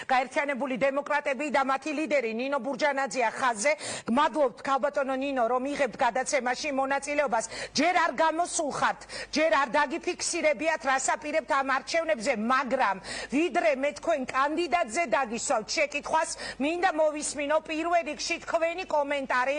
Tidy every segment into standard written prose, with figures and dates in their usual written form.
გაერთიანებული დემოკრატები და მათი ლიდერი ნინო ბურჯანაძეა ხაზზე. გმადლობთ ქალბატონო ნინო, რომ იღებთ გადაცემაში მონაწილეობას. ჯერ არ გამოსულხართ, ჯერ არ დაგიფიქსირებიათ, რას აპირებთ ამ არჩევნებზე, მაგრამ ვიდრე მე თქვენ კანდიდატზე დაგისვავთ შეკითხვას, მინდა მოვისმინო პირველ რიგში თქვენი კომენტარი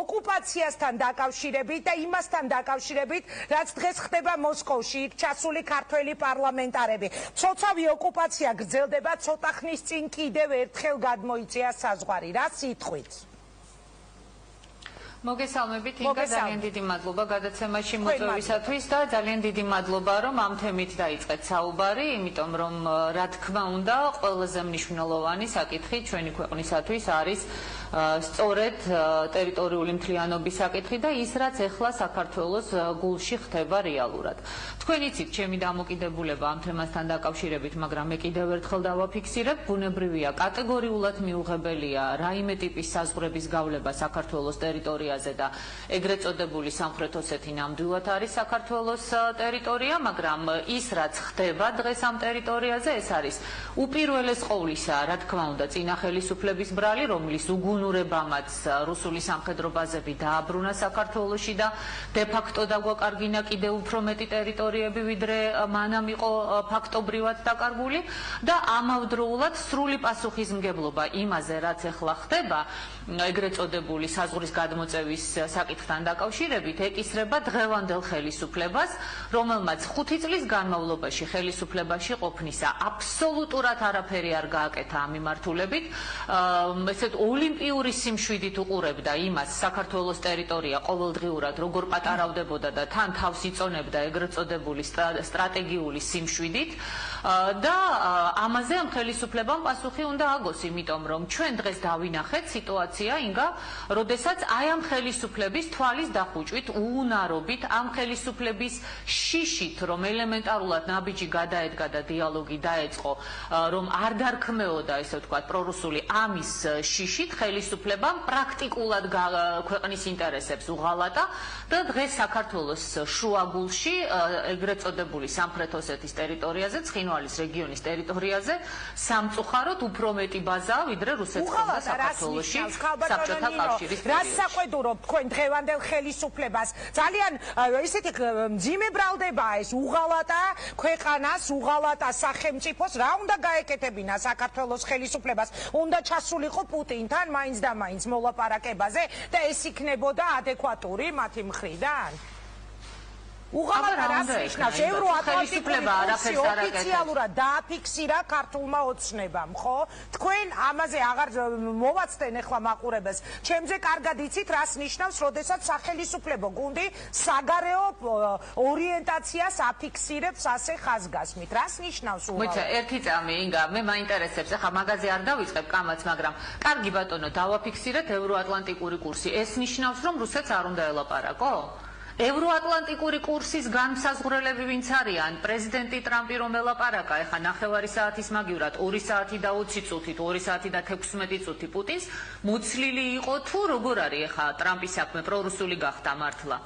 ოკუპაციასთან დაკავშირებით და იმასთან დაკავშირებით, რაც დღეს ხდება მოსკოვში, იქ ჩასული ქართველი პარლამენტარები. ცოცავი ოკუპაცია გრძელდება, ცოტა ხნის წინ კიდევ ერთხელ გადმოიწია საზღვარი. რა სიტყვით? მოგესალმებით, ინგა, ძალიან დიდი მადლობა გადაცემაში მოწვევისათვის და ძალიან დიდი მადლობა, რომ ამ თემით დაიწყეთ საუბარი, იმიტომ რომ რა თქმა უნდა, ყველაზე მნიშვნელოვანი საკითხი ჩვენი ქვეყნისათვის არის სწორედ ტერიტორიული მთლიანობის საკითხი და ის, რაც ეხლა საქართველოს გულში ხდება რეალურად. თქვენ იცით, ჩემი დამოკიდებულება ამ თემასთან დაკავშირებით, მაგრამ მე კიდევ ერთხელ დავაფიქსირებ, ბუნებრივია, კატეგორიულად მიუღებელია რაიმე ტიპის საზღვრების გავლება საქართველოს ტერიტორიაზე და ეგრეთ წოდებული სამხრეთ ოსეთი ნამდვილად არის საქართველოს ტერიტორია, მაგრამ ის, რაც ხდება დღეს ამ ტერიტორიაზე, ეს არის უპირველეს ყოვლისა, რა თქმა უნდა, წინა ხელისუფლების ბრალი, რომლის უგუნურებამაც რუსული სამხედრო ბაზები დააბრუნა საქართველოში და დე-ფაქტო დაგვაკარგინა კიდევ უფრო მეტი ტერიტორიები, ვიდრე მანამ იყო ფაქტობრივად დაკარგული და ამავდროულად სრული პასუხისმგებლობა იმაზე, რაც ეხლა ხდება, ეგრეთ წოდებული საზღვრის გადმოწევის საკითხთან დაკავშირებით ეკისრება დღევანდელ ხელისუფლებას, რომელმაც 5 წლის განმავლობაში ხელისუფლებაში ყოფნისა აბსოლუტურად არაფერი არ გააკეთა ამ მიმართულებით. ესეთ ოლიმპიური სიმშვიდით უყურებდა იმას, საქართველოს ტერიტორია ყოველდღიურად როგორ პატარავდებოდა და თან თავს იწონებდა ეგრეთ წოდებული სტრატეგიული სიმშვიდით და ამაზე ამ ხელისუფლებამ პასუხი უნდა აგოს, იმიტომ რომ ჩვენ დღეს დავინახეთ სიტუაცია, ინგა, როდესაც აი ამ ხელისუფლების თვალის დახუჭვით, უუნარობით, ამ ხელისუფლების შიშით, რომ ელემენტარულად ნაბიჯი გადაედგა და დიალოგი დაეწყო, რომ არ დარქმეოდა, ესე ვთქვათ, პრორუსული ამის შიშით, ხელისუფლებამ პრაქტიკულად ქვეყნის ინტერესებს უღალატა და დღეს საქართველოს შუაგულში, ეგრეთ წოდებული სამხრეთ ოსეთის ტერიტორიაზე, ცხინვალის რეგიონის ტერიტორიაზე, სამწუხაროდ უფრო მეტი ბაზაა, ვიდრე რუსეთს და საქართველოში საბჭოთა კავშირის პერიოდში. რას საყვედურობთ თქვენ დღევანდელ ხელისუფლებას? ძალიან ისეთი მძიმე ბრალდებაა ეს, უღალატა ქვეყანას, უღალატა სახელმწიფოს, რა უნდა გაეკეთებინა საქართველოს ხელისუფლებას? უნდა ჩასულიყო პუტინთან მაინც და მაინც მოლაპარაკებაზე და ეს იქნებოდა ადეკვატური მათი მხრიდან? უღალატა რას ნიშნავს? ევროატლანტიკური კურსი ოფიციალურად დააფიქსირა ქართულმა ოცნებამ, ხო? თქვენ ამაზე აღარ მოვაცდენ ახლა მაყურებელს. ჩემზე კარგად იცით, რას ნიშნავს, როდესაც სახელისუფლებო გუნდი საგარეო ორიენტაციას აფიქსირებს ასე ხაზგასმით. რას ნიშნავს უღალატა? მოიცა, ერთი წამი, ინგა, მე მაინტერესებს, ახლა მაგაზე არ დავიწყებ კამაც, მაგრამ კარგი ბატონო, დავაფიქსირეთ ევროატლანტიკური კურსი. ეს ნიშნავს, რომ რუსეთს არ უნდა ელაპარაკო? ევროატლანტიკური კურსის განმსაზღვრელები ვინც არიან? პრეზიდენტი ტრამპი რომ ელაპარაკა, ეხა 9 საათის მაგივრად 2 საათი და 20 წუთით, 2 საათი და 16 წუთი პუტინს მუცლილი იყო თუ როგორ არის ეხა ტრამპის საქმე, პრორუსული გახდა მართლა?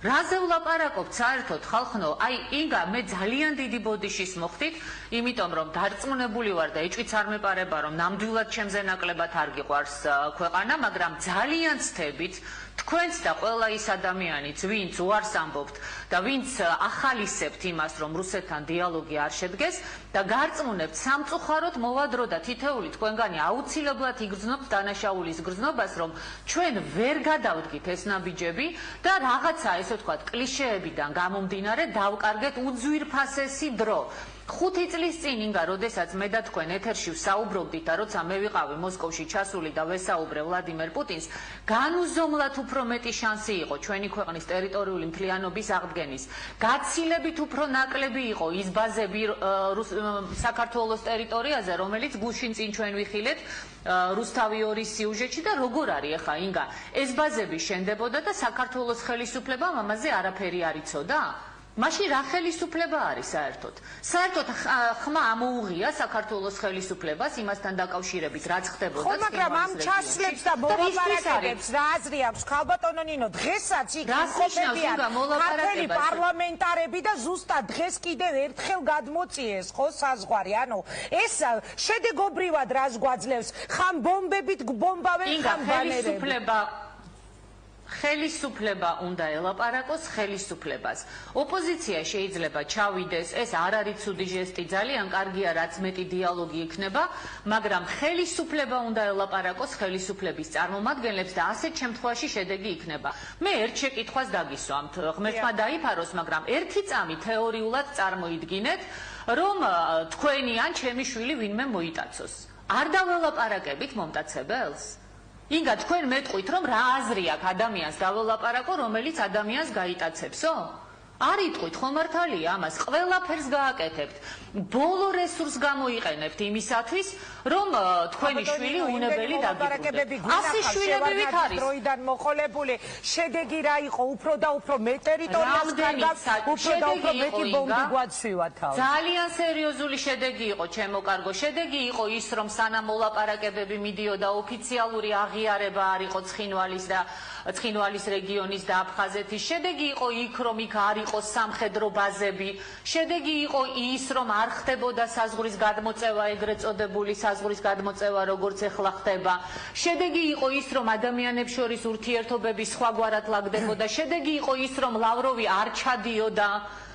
რაზე ვლაპარაკობთ საერთოდ ხალხნო? აი, ინგა, მე ძალიან დიდი ბოდიშის მოხდით, იმიტომ რომ დარწმუნებული ვარ და ეჭვიც არ მეპარება, რომ ნამდვილად ჩემზე ნაკლებად არ გიყვარს ქვეყანა, მაგრამ ძალიან ვცდებით თქვენც და ყველა ის ადამიანიც, ვინც უარს ამბობთ და ვინც ახალისებთ იმას, რომ რუსეთთან დიალოგი არ შედგეს და გარწმუნებთ სამწუხაროდ მოვა დრო და თითეული თქვენგანი აუცილებლად იგრძნობთ დანაშაულის გრძნობას, რომ ჩვენ ვერ გადავდგით ეს ნაბიჯები და რაღაცა, ესე ვთქვათ, კლიშეებიდან გამომდინარე დავკარგეთ უძვირფასესი დრო. 5 წლის წინ, ინგა, როდესაც მე და თქვენ ეთერში ვსაუბრობდით და როცა მე ვიყავი მოსკოვში ჩასული და ვესაუბრე ვლადიმერ პუტინს, განუზომლად უფრო მეტი შანსი იყო ჩვენი ქვეყნის ტერიტორიული მთლიანობის აღდგენის. გაცილებით უფრო ნაკლები იყო ის ბაზები საქართველოს ტერიტორიაზე, რომელიც გუშინ წინ ჩვენ ვიხილეთ რუსთავი 2 სიუჟეტში და როგორ არის ახლა, ინგა, ეს ბაზები შენდებოდა და საქართველოს ხელისუფლებამ ამაზე არაფერი არ იცოდა? მაშინ რა ხელისუფლება არის საერთოდ? საერთოდ ხმა ამოუღია საქართველოს ხელისუფლებას იმასთან დაკავშირებით, რაც ხდებოდა ხო, მაგრამ ამ ჩასვლებს და მოლაპარაკებებს რა აზრი აქვს ქალბატონო ნინო? დღესაც იქ იმყოფებიან ქართველი პარლამენტარები და ზუსტად დღეს კიდევ ერთხელ გადმოწიეს ხო საზღვარი. ანუ ეს შედეგობრივად რას გვაძლევს? ხან ბომბებით გბომბავენ, ხან ბანერები. ხელისუფლება უნდა ელაპარაკოს ხელისუფლებას. ოპოზიცია შეიძლება ჩავიდეს, ეს არ არის ცუდი ჟესტი, ძალიან კარგია, რაც მეტი დიალოგი იქნება, მაგრამ ხელისუფლება უნდა ელაპარაკოს ხელისუფლების წარმომადგენლებს და ასეთ შემთხვევაში შედეგი იქნება. მე ერთ შეკითხვას დაგისვამთ, ღმერთმა დაიფაროს, მაგრამ ერთი წამი თეორიულად წარმოიდგინეთ, რომ თქვენი ან ჩემი შვილი ვინმე მოიტაცოს. არ დაველაპარაკებით მომტაცებელს? ინგა თქვენ მეტყვით რომ რა აზრი აქვს ადამიანს დაველაპარაკო რომელიც ადამიანს გაიტაცებსო? არ იტყვით ხო მართალია ამას ყველაფერს გააკეთებთ ბოლო რესურს გამოიყენებთ იმისათვის რომ თქვენი შვილი უნებელი დაგიბრუნდეთ ასე შვილებივით არის დროიდან მოყოლებული შედეგი რა იყო უფრო და უფრო მე ტერიტორიას კარგავს უფრო და უფრო მეტი ბომბი გვაცვივა თავი ძალიან სერიოზული შედეგი იყო ჩემო კარგო შედეგი იყო ის რომ სანამ მოლაპარაკებები მიდიოდა ოფიციალური აღიარება არ იყო ცხინვალის რეგიონის და აფხაზეთის შედეგი იყო იქ რომ იქ არ იყო სამხედრო ბაზები შედეგი იყო ის რომ არ ხდებოდა საზღვრის გადმოწევა ეგრეთ წოდებული საზღვრის გადმოწევა როგორც ეხლა ხდება შედეგი იყო ის რომ ადამიანებს შორის ურთიერთობები სხვაგვარად ლაგდებოდა შედეგი იყო ის რომ ლავროვი არ ჩადიოდა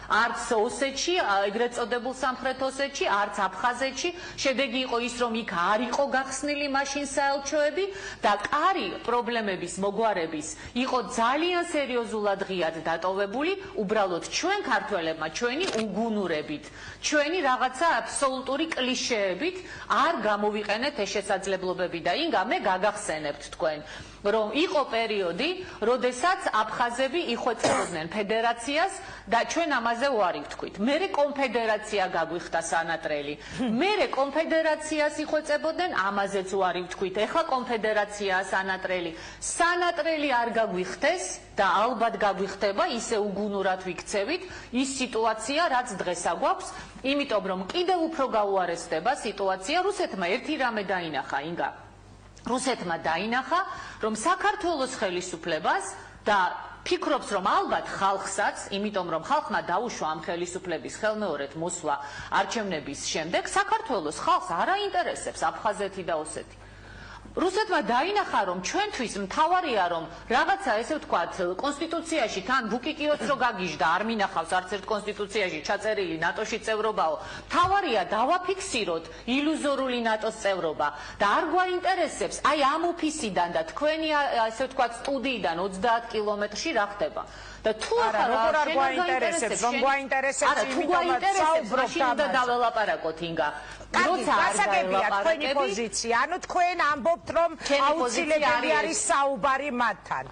არც ოსეთში, ეგრეთ წოდებულ სამხრეთ ოსეთში, არც აფხაზეთში, შედეგი იყო ის, რომ იქ არ იყო გახსნილი მაშინ საელჩოები და კარი პრობლემების მოგვარების იყო ძალიან სერიოზულად ღიად დატოვებული, უბრალოდ ჩვენ ქართველებმა, ჩვენი უგუნურებით, ჩვენი რაღაცა აბსოლუტური კლიშეებით არ გამოვიყენეთ ეს შესაძლებლობები და ინგა მე გაგახსენებთ თქვენ რომ იყო პერიოდი, როდესაც აფხაზები იხვეწებოდნენ ფედერაციას და ჩვენ ამაზე უარი ვთქვით. მერე კონფედერაცია გაგვიხდა სანატრელი. მერე კონფედერაციას იხვეწებოდნენ, ამაზეც უარი ვთქვით. ეხლა კონფედერაციაა სანატრელი. სანატრელი არ გაგვიხდეს და ალბათ გაგვიხდება, ისე უგუნურად ვიქცევით, ის სიტუაცია, რაც დღეს აგვაქვს, იმიტომ რომ კიდევ უფრო გაუარესდება სიტუაცია, რუსეთმა ერთი რამე დაინახა, ინგა. რუსეთმა დაინახა, რომ საქართველოს ხელისუფლებას და ფიქრობს, რომ ალბათ ხალხსაც, იმიტომ რომ ხალხმა დაუშვა ამ ხელისუფლების ხელმეორედ მოსვლა არჩევნების შემდეგ, საქართველოს ხალხს არ აინტერესებს აფხაზეთი და ოსეთი. რუსეთმა დაინახა, რომ ჩვენთვის მთავარია, რომ რაღაცა ესე ვთქვათ, კონსტიტუციაში თან ბუკიკიოც რო გაგიჟდა, არ მინახავს არც ერთ კონსტიტუციაში ჩაწერილი ნატოში წევრობაო. მთავარია დავაფიქსიროთ ილუზორული ნატოს წევრობა და არ გვაინტერესებს აი ამ ოფისიდან და თქვენი ესე ვთქვათ სტუდიიდან 30 კილომეტრში რა ხდება. და თუ არა როგორ არ გვაინტერესებს, რომ გვაინტერესებს, იმიტომ რომ საუბრობთ და დაველაპარაკოთ ინგა. როცა გასაგებია თქვენი პოზიცია, ანუ თქვენ ამბობთ, რომ აუცილებელი არის საუბარი მათთან.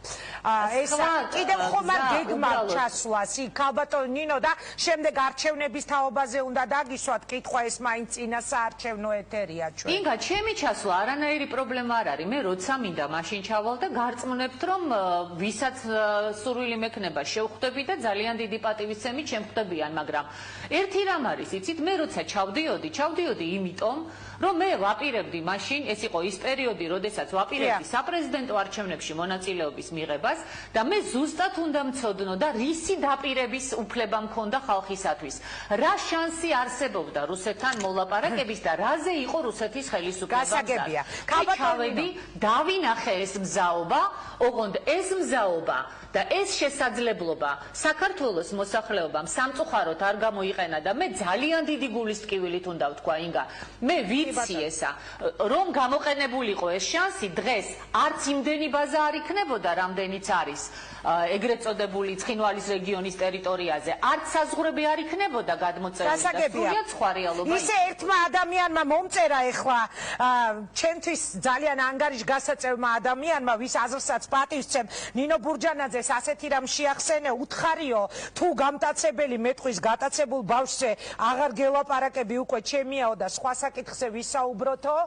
ეს კიდევ ხომ არ გეგმავთ ჩასვლას იქ ქალბატონ ნინო და შემდეგ არჩევნების თაობაზე უნდა დაგისვათ კითხვა ეს მაინც წინა საარჩევნო ეთერია ჩვენ. ინგა, ჩემი ჩასვლა არანაირი პრობლემა არ არის. მე როცა მინდა მაშინ ჩავალ და გარწმუნებთ, რომ ვისაც სურვილი მექნება შევხვდები და ძალიან დიდი პატივისცემით შემხვდებიან, მაგრამ ერთი რამ არის, იცით, მე როცა ჩავდიოდი იმიტომ, რომ მე ვაპირებდი მაშინ, ეს იყო ის პერიოდი, როდესაც ვაპირებდი საპრეზიდენტო არჩევნებში მონაწილეობის მიღებას და მე ზუსტად უნდა მცოდნო და რისი დაპირების უფლება მქონდა ხალხისათვის. რა შანსი არსებობდა რუსეთთან მოლაპარაკების და რაზე იყო რუსეთის ხელისუფლება. გასაგებია. ჩავედი, დავინახე ეს მზაობა, ოღონდ ეს მზაობა და ეს შესაძლებლობა საქართველოს მოსახლეობამ სამწუხაროდ არ გამოიყენა და მე ძალიან დიდი გულის ტკივილით უნდა ვთქვა ინგა მე ვიცი ესა რომ გამოყენებულიყო ეს შანსი დღეს არც იმდენი ბაზა არ იქნებოდა რამდენიც არის ეგრეთ წოდებული ცხინვალის რეგიონის ტერიტორიაზე არც საზღვრები არ იქნებოდა გადმოწერილი და სრულიად სხვა რეალობა ისე ერთმა ადამიანმა მომწერა ეხლა ჩემთვის ძალიან ანგარიშგასაწევმა ადამიანმა ვის აზრსაც პატივს ვცემ ნინო ბურჯანაძეს ასეთი რამ შეახსენე უთხარიო თუ გამტაცებელი მეტყვის გატაცებულ ბავშვზე აღარ გელაპარაკები უკვე ჩემიაო და სხვა საკითხზე ვისაუბროთო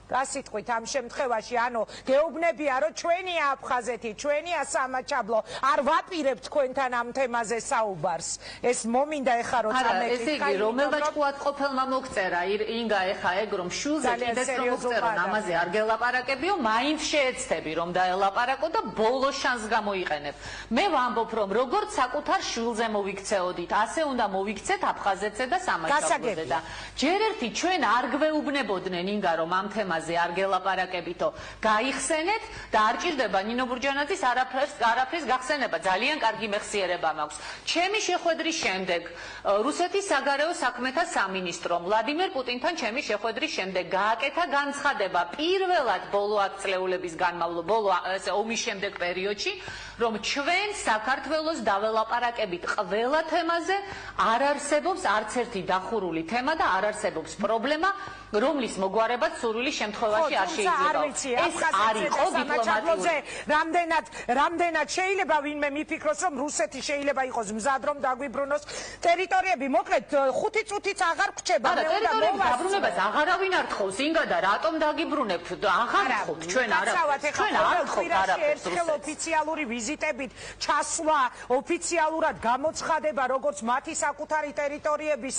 გასიტყვით ამ შემთხვევაში, ანუ გეუბნებია, რომ ჩვენია აფხაზეთი, ჩვენია სამაჩაბლო, არ ვაპირებთ თქვენთან ამ თემაზე საუბარს. ეს მომინდა ეხა რომ წამეკითხა. ესე იგი, რომელმა ჭკუად ყოფილმა მოგწერა ინგა ეხა ეგ რომ შულზე კიდეს რომ მოგწერო, ამაზე არ გელაპარაკებიო, მაინც შეეცდები რომ დაელაპარაკო და ბოლო შანსს გამოიყენებ. მე ვამბობ რომ როგორც საკუთარ შულზე მოვიქცეოდით, ასე უნდა მოვიქცეთ აფხაზეთზე და სამაჩაბლოზე და ჯერ ერთი ჩვენ არ გვეუბნებოდნენ ინგა რომ ამ თემაზე არ გელაპარაკებითო, გაიხსენეთ და არ ჭირდება ნინო ბურჯანაძის არაფრის გახსენება, ძალიან კარგი მეხსიერება მაქვს. ჩემი შეხვედრის შემდეგ რუსეთის საგარეო საქმეთა სამინისტრომ ვლადიმერ პუტინთან ჩემი შეხვედრის შემდეგ გააკეთა განცხადება პირველად ბოლო ათწლეულების განმავლობაში, ბოლო ომის შემდეგ პერიოდში, რომ ჩვენ საქართველოს დაველაპარაკებით ყველა თემაზე არ არსებობს არც ერთი დახურული თემა და არ არსებობს პრობლემა, რომლის მოგვარებაც სურვილი შემთხვევაში არ შეიძლება. ეს არ იყო დიპლომატიური. რამდენად შეიძლება ვინმე მიფიქროს, რომ რუსეთი შეიძლება იყოს მზად რომ დაგვიბრუნოს ტერიტორიები, მოკლედ 5 წუთიც აღარ გრჩება. ტერიტორიების დაბრუნებას აღარავინ არ თხოვს, ინგა და რატომ დაგიბრუნებთ? აღარ თხოვთ, ჩვენ არ თხოვთ არაფერს. ერთხელ ოფიციალური ვიზიტებით ჩასვლა, ოფიციალურად გამოცხადება, როგორც მათი საკუთარი ტერიტორიების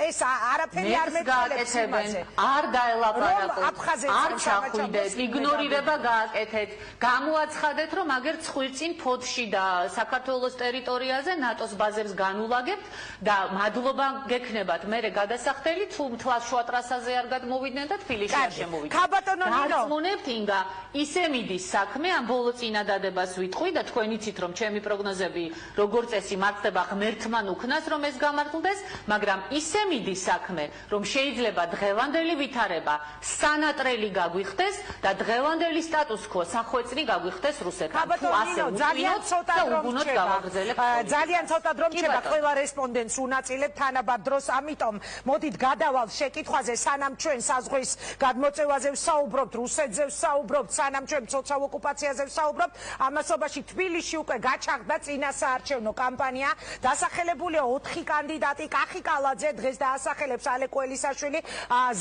ეს არაფერი არ მეტყველებს. არ დაელაპარაკოთ, არ ჩახვიდეთ, იგნორირება გააკეთეთ, გამოაცხადეთ, რომ აგერ ცხვირწინ ფოთში და საქართველოს ტერიტორიაზე ნატოს ბაზებს განულაგებთ და მადლობა გექნებათ. მერე გადასახდელი, თუ მთლად შუა ტრასაზე არ გადმოვიდნენ და თბილისში არ შემოვიდნენ. ქაბატონო ნინო, გასმონებთ ინგა, ისე მიდის საქმე, ამ ბოლო წინადადებას ვიტყვი და თქვენ იცით, რომ ჩემი პროგნოზები როგორც წესი მართლდება ღმერთთან უქნას, რომ ეს გამართლდეს, მაგრამ ისე მიდის საქმე, რომ შეიძლება დღევანდელი ვითარება სანატრელი გაგვიხდეს და დღევანდელი სტატუს-კვო სახვეწრი გაგვიხდეს რუსეთთან. თუ ასე ძალიან ცოტა დრო რჩება. ძალიან ცოტა დრო რჩება, ყველა რესპონდენტს უნაწილებ თანაბარ დროს, ამიტომ მოდით გადავალ შეკითხვაზე, სანამ ჩვენ საზღვის გადმოწევაზე ვსაუბრობთ, რუსეთზე ვსაუბრობთ, სანამ ჩვენ მცოცავ ოკუპაციაზე ვსაუბრობთ, ამასობაში თბილისში უკვე გაჩაღდა წინასაარჩევნო კამპანია, დასახელებულია 4 კანდიდატი, კახი კალაძე დღეს დაასახელებს ალეკ ველისაშვილი,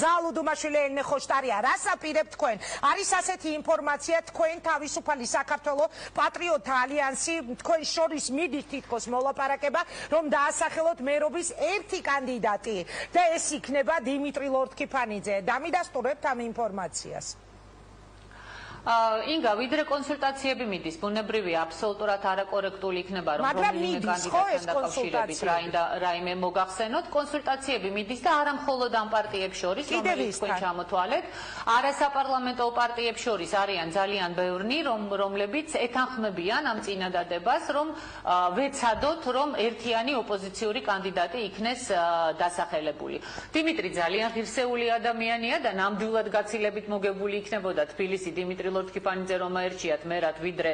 ზალუ დუმაშვილი, ელენე ხოშტარია. რას აპირებთ თქვენ? არის ასეთი ინფორმაცია, თქვენ თავისუფალი საქართველოს პატრიოტთა ალიანსი, თქვენ შორის მიდით თითქოს მოლაპარაკება, რომ დაასახელოთ მერობის ერთი კანდიდატი და ეს იქნება დიმიტრი ლორთქიფანიძე. დამიდასტურებთ ამ ინფორმაციას. ინგა, ვიდრე კონსულტაციები მიდის, ბუნებრივია, აბსოლუტურად არაკორექტული იქნება, რომ რომელიმე კანდიდატთან დაკავშირებით რაიმე მოგახსენოთ. კონსულტაციები მიდის და არა მხოლოდ ამ პარტიებს შორის, რომელიც თქვენ ჩამოთვალეთ, არასაპარლამენტო პარტიებს შორის არიან ძალიან ბევრნი, რომლებიც ეთანხმებიან ამ წინადადებას, რომ ვეცადოთ, რომ ერთიანი ოპოზიციური კანდიდატი იქნეს დასახელებული. დიმიტრი ძალიან ღირსეული ადამიანია და ნამდვილად გაცილებით მოგებული იქნებოდა თბილისი დიმიტრი ლორთქიფანიძე რომ აერჩიათ მერად ვიდრე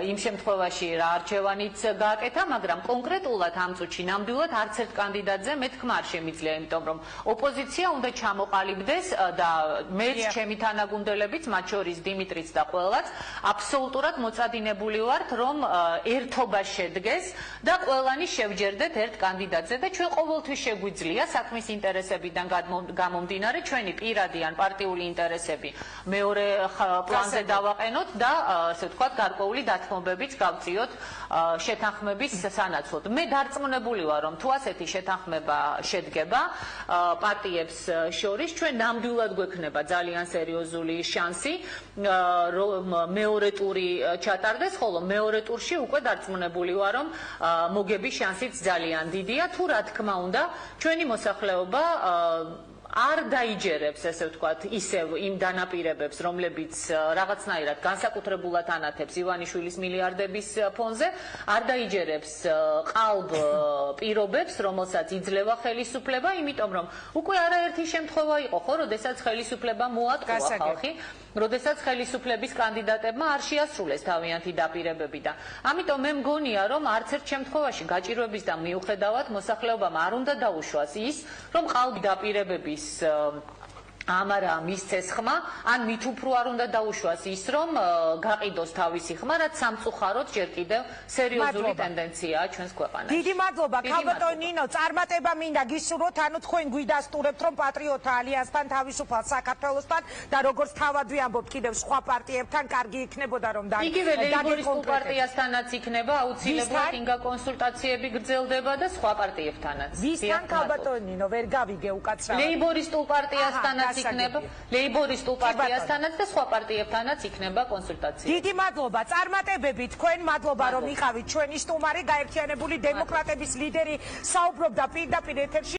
იმ შემთხვევაში რა არჩევანიც გააკეთა, მაგრამ კონკრეტულად ამ წუთში ნამდვილად არც ერთ კანდიდატზე მე თქმა არ შემიძლია, იმიტომ რომ ოპოზიცია უნდა ჩამოყალიბდეს და მეც ჩემი თანაგუნდელებიც, მათ შორის დიმიტრიც და ყველაც აბსოლუტურად მოწადინებული ვართ, რომ ერთობა შედგეს და ყველანი შევჯერდეთ ერთ კანდიდატზე და ჩვენ ყოველთვის შეგვიძლია საქმის ინტერესებიდან გამომდინარე ჩვენი პირადი ან პარტიული ინტერესები მეორე პლანზე დავაყენოთ და ასე ვთქვათ გარკვეული დათმობებიც გავწიოთ შეთანხმების სანაცვლოდ. მე დარწმუნებული ვარ, რომ თუ ასეთი შეთანხმება შედგება პარტიებს შორის, ჩვენ ნამდვილად გვექნება ძალიან სერიოზული შანსი რომ მეორე ტური ჩატარდეს, ხოლო მეორე ტურში უკვე დარწმუნებული ვარ, რომ მოგების შანსიც ძალიან დიდია, თუ რა თქმა უნდა ჩვენი მოსახლეობა არ დაიჯერებს, ესე ვთქვათ, ისევ იმ დანაპირებებს, რომლებიც რაღაცნაირად განსაკუთრებულად ანათებს ივანიშვილის მილიარდების ფონზე, არ დაიჯერებს ყალბ პირობებს, რომელსაც იძლევა ხელისუფლება, იმიტომ რომ უკვე არაერთი შემთხვევა იყო, ხო, როდესაც ხელისუფლება მოატყუა ხალხი, როდესაც ხელისუფლების კანდიდატებმა არ შეასრულეს თავიანთი დაპირებები და ამიტომ მე მგონია, რომ არც ერთ შემთხვევაში გაჭირვებისგან მიუხედავად მოსახლეობამ არ უნდა დაუშვას ის, რომ ყალბი დაპირებების ამარა მისცეს ხმა, ან მით უფრო არ უნდა დაუშვას ის, რომ გაყიდოს თავისი ხმა, რაც სამწუხაროდ ჯერ კიდევ სერიოზული ტენდენციაა ჩვენს ქვეყანაში. დიდი მადლობა, ქალბატონ ნინო, წარმატება მინდა გისურვოთ, ანუ თქვენ გვიდასტურებთ, რომ პატრიოტთა ალიანსთან, თავისუფალ საქართველოსთან და როგორც თავად ვიამბობთ კიდევ სხვა პარტიებთან, კარგი იქნებოდა რომ იგივე ლეიბორისტულ პარტიასთანაც იქნება აუცილებლად ინგა კონსულტაციები გრძელდება და სხვა პარტიებთანაც. ვისთან ქალბატონ ნინო, ვერ გავიგე უკაცრავად. ლეიბორისტულ პარტიასთანაც იქნება, ლეიბორისტულ პარტიასთანაც და სხვა პარტიებთანაც იქნება კონსულტაცია. დიდი მადლობა, წარმატებები თქვენ, მადლობა რომ იყავით ჩვენი სტუმარი, გაერთიანებული დემოკრატების ლიდერი საუბრობდა პირდაპირ ეთერში.